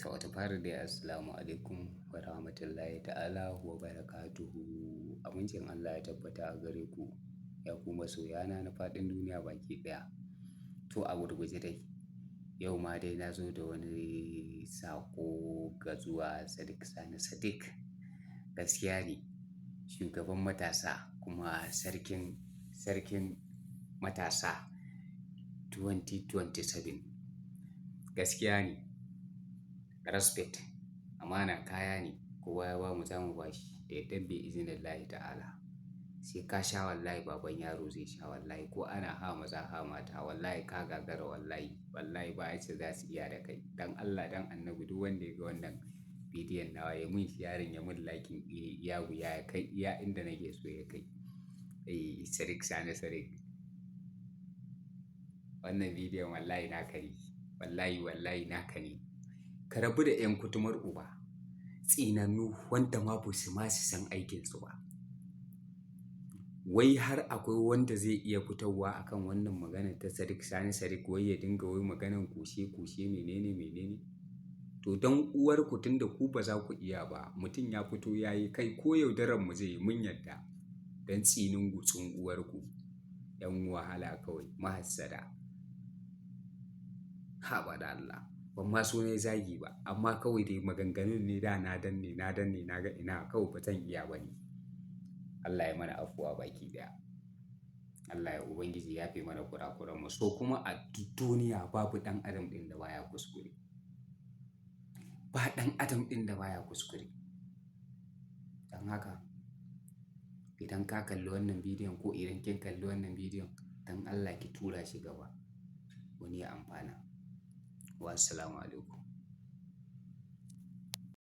Ta wata fara dai assalamu alaikum wa rahmatullahi ta'ala wa barakatuhu. Amincin Allah ya tabbata a gare ku, ya ku masoyana na faɗin duniya baki ɗaya. To a gurguje dai, yau ma dai na zo da wani saƙo ga zuwa Sadiq Sani Sadiq. Gaskiya ne, shugaban matasa kuma sarkin matasa 2027. Gaskiya ne. Respect, amana kaya ne, kowa ya bamu zamu bashi da yardan bi iznillahi ta'ala. Sai ka sha wallahi baban yaro zai sha wallahi ko ana ha maza ha mata wallahi ka gagara wallahi ba yace za su iya da kai. Dan Allah dan Annabi duk wanda ya ga wannan bidiyon nawa ya mun sharing ya mun liking iya wuya ya kai iya inda nake so ya kai. Sadiq Sani Sadiq. Wannan bidiyon wallahi naka ne. Wallahi naka ne. Ka rabu da 'yan kutumar uba, tsinannu wanda ma ba su san aikinsu ba. Wai har akwai wanda zai iya fitowa akan wannan maganar ta Sadiq Sani Sadiq wai ya dinga wai maganar kushe menene. To don uwarku tunda ku ba za ku iya ba, mutum ya fito ya yi kai ko yaudarar mu zai yi mun yadda. Don tsinin gutsun uwarku, 'yan wahala kawai, mahassada. Haba da Allah. Ban ma so nayi zagi ba, amma kawai dai maganganun ne da na danne na ga ina kawai ba zan iya ba ne. Allah ya mana afuwa baki ɗaya. Allah ya Ubangiji ya yafe mana kurakuran mu. So kuma a duniya babu ɗan adam ɗin da baya kuskure. Ba ɗan adam ɗin da baya kuskure. Don haka idan ka kalli wannan bidiyon ko idan kin kalli wannan bidiyon, don Allah ki tura shi gaba wani ya amfana. Wassalamu alaikum.